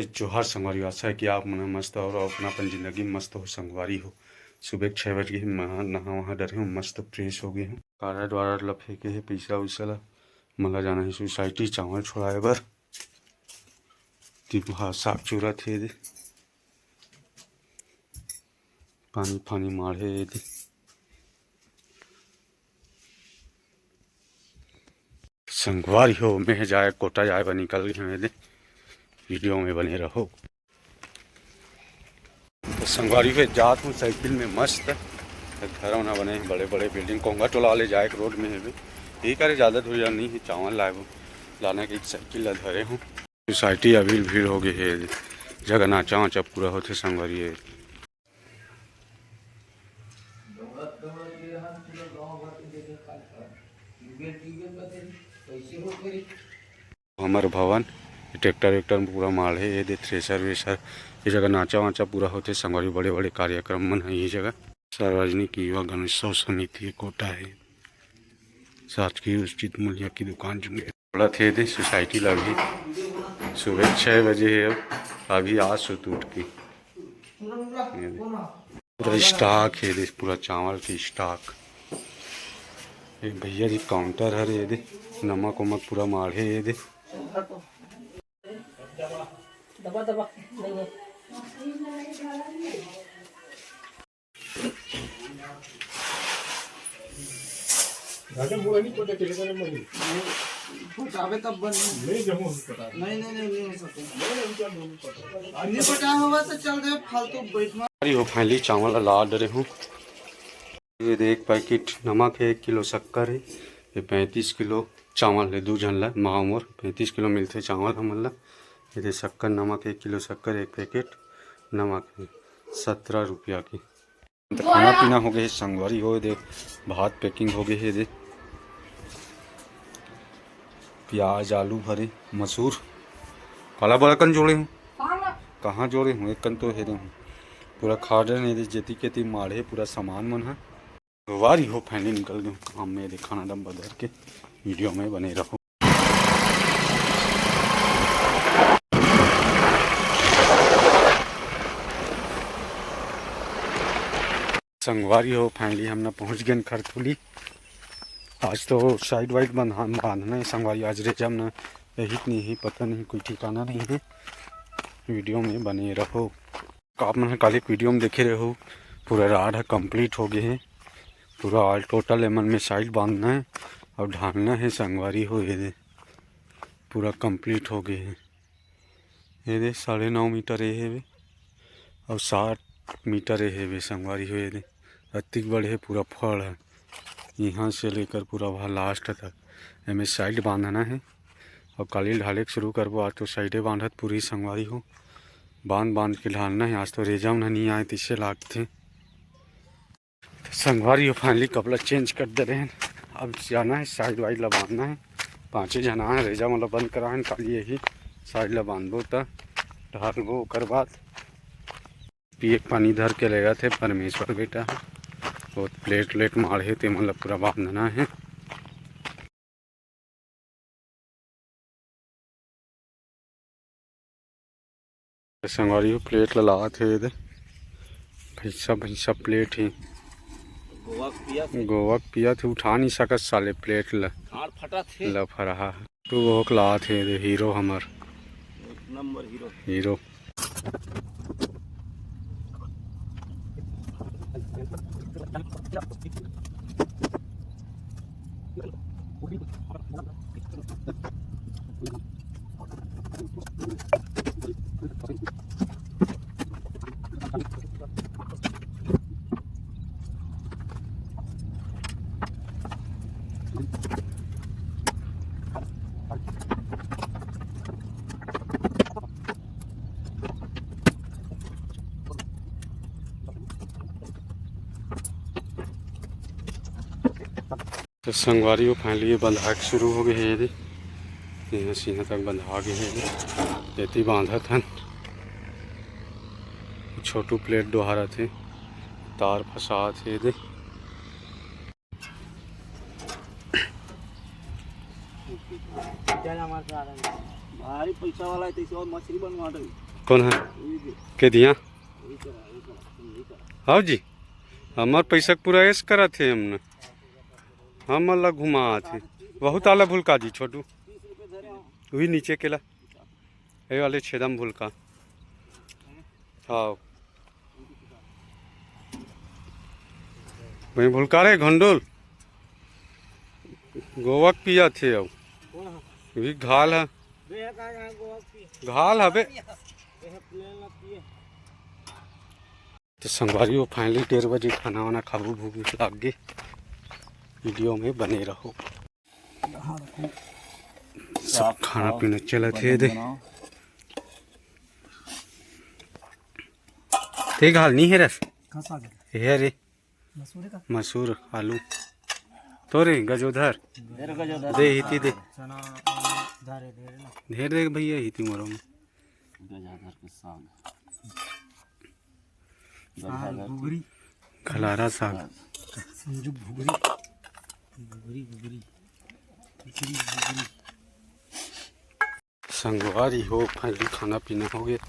जोहार संगवारी, आशा है कि आप मन मस्त और अपना अपन ज़िंदगी में मस्त हो संगवारी हो। सुबह 6 बजे नहा वहाँ डरे हूँ, मस्त फ्रेश हो गए हूँ। कारड वारड ला फेंके हे, पैसा वैसा ला मला जाना है सोसाइटी चावल छोड़ाए बर। तिहा साग चूरा थे दे पानी फानी माढ़े दे। संगवारी हो मैं जाए कोटा जाए पर निकल गए दे, वीडियो में बने रहो। तो संगवारी पे जात हूँ साइकिल में मस्त घर होना बने बड़े बड़े बिल्डिंग कोंगा टोला वाले जाए रोड में है यही करे ज़्यादा दूर या नहीं है। चावल लाए वो लाने की साइकिल ला धरे हूँ। सोसाइटी अभी भीड़ हो गई है, जगह नाचा वाचा पूरा होते संगवारी है। हमारे भवन ट्रैक्टर वेक्टर पूरा माल है, ये दे थ्रेसर वेसर ये जगह नाचा वाचा पूरा होते संगवारी। बड़े बड़े कार्यक्रम मन है ये जगह। सार्वजनिक युवा गणेशोत्सव समिति कोटा है, शासकीय उचित मूल्य की दुकान जुड़े थोड़ा थे दे सोसाइटी लगी। सुबह 6 बजे है, अभी आज सुत उठ की पूरा स्टॉक है दे, पूरा चावल की स्टॉक। एक भैया जी काउंटर है ये दे, नमक वमक पूरा माढ़े ये दे। दबा दबा राजा मुड़ा नहीं पता चलेगा ना मनी पटावे तब बन नहीं जमो पता नहीं हो सकता नहीं पटा होगा तो चल दे फालतू बैठना। अरे हो फाइनली चावल ला डरे हूँ। ये देख पैकेट नमक है, 1 किलो शक्कर है, ये 35 किलो चावल है। 2 जन ला माँ मोर 35 किलो मिलते चावल हमन ला। ये शक्कर नमक 1 किलो शक्कर, 1 पैकेट नमक है 17 रुपया की। खाना पीना हो गए संगवारी हो दे, भात पैकिंग हो गए है दे, प्याज आलू भरे मसूर काला बड़ा कन जोड़े हूँ। कहाँ जोड़े हूँ, एक कन तो हेरे हूँ पूरा खाडर नहीं दे जेती के ती माढ़े पूरा सामान मन है। वारी हो फाइनली निकल गए काम में दे, खाना दम बदल के वीडियो में बने रहो। संगवारी हो फाइनली हमने पहुँच गए खरथुली। आज तो साइड वाइड बांधना है संगवारी, आज रेजम ना यही नहीं है, पता नहीं कोई ठिकाना नहीं है। वीडियो में बने रहो। आप मन कल एक वीडियो में देखे रहो, पूरा राड कंप्लीट हो गए हैं। पूरा ऑल टोटल एमन में साइड बांधना है और ढालना है संगवारी हो। ये दे पूरा कंप्लीट हो गए हैं। ये दे 9.5 मीटर ये है और 60 मीटर ये है संगवारी हो। ये दे अतिक बड़े है, पूरा फल है यहाँ से लेकर पूरा वहाँ लास्ट तक। एम साइड बांधना है और काली ढाले शुरू करबो। आज तो साइडे बांधत पूरी संगवारी हो, बांध के ढालना है। आज तो रेजम नहीं आए तीसरे लागते संगवारी हो। फाइनली कपड़ा चेंज कर दे रहे हैं, अब जाना है साइड वाइड ला बांधना है। 5 जना है, रेजा मतलब बंद करा है, खाली यही साइड ला बांधबो तो ढालबो। ओकर बाद पिए पानी धर के ले गए थे परमेश्वर बेटा, बहुत प्लेट व्लेट मारे थे, मतलब पूरा बांधना है। संगवारी हो प्लेट लगा थे भैसा प्लेट ही गोवा पिया थे, उठा नहीं सकत साले प्लेट लफड़ा तो वो ला थे हीरो हमार नंबर हीरो। तो संगवारी हो फाइनली बंधा शुरू हो गए है, यहाँ से यहाँ तक बंधा गए है। ये बांधा था छोटू प्लेट दोहारा थे, तार फंसा थे दे। भारी पैसा वाला है तो मछली बनवा दे। कौन है के दिया हाँ जी हमार पैसा पूरा ऐस करा थे हमने हम अल्लाह घुमा थे बहुत आला भूलका जी छोटू वही नीचे केला ये वाले छेदम भूलका हाँ वही भूलका रे घंडोल गोवा पिया थे अब भी घाल है घाल हबे तो संगवारी वो फाइनली 1:30 बजे खाना वाना खाबू भूख लग गई वीडियो में बने रहो सब खाना पीना चला थे दे ते घाल नहीं है रस है रे मसूर आलू तो रे गजोधर दे हिती दे ढेर दे भैया हिती मरो में खलारा साग संगवारी हो फाइनली खाना पीना हो गया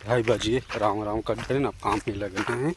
2:30 बजे राम राम कर रहे ना काम में लगना है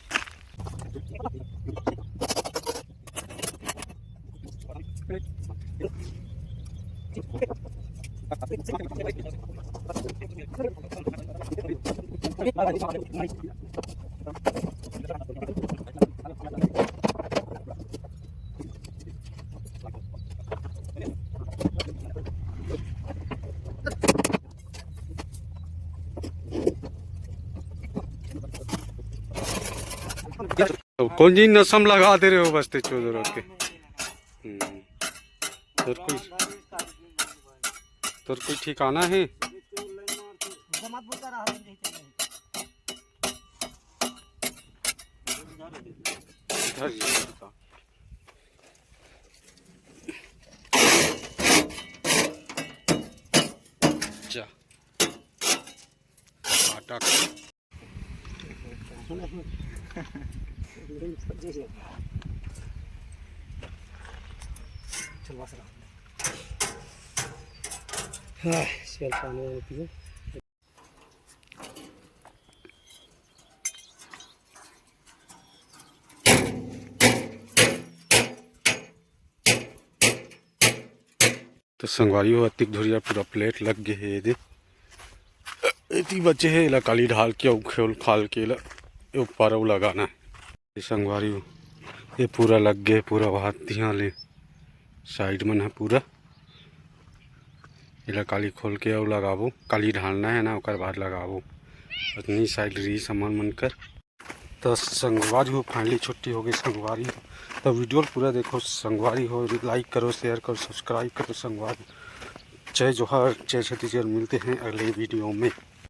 तो कौन जी नसम लगा दे रहे हो बस्ते चौधर के तोर कोई ठिकाना है जा आटा तो संगवारी हो अतिक धुरिया पूरा प्लेट लग गए है ये इतनी बच्चे है इला काली ढाल के खेल खाल के इला ऊपर लगाना है संगवारी हो ये पूरा लग गए पूरा भात यहाँ ले साइड में है पूरा इला काली खोल के और लगाबो काली ढालना है ना उकर बाद लगाबो उतनी साइड रही सामान मनकर तो संगवारी हो फाइनली छुट्टी हो गई संगवारी हो तो वीडियो पूरा देखो संगवारी हो लाइक करो शेयर करो सब्सक्राइब करो संगवारी जय जोहार जय छत्तीसगढ़ मिलते हैं अगले वीडियो में।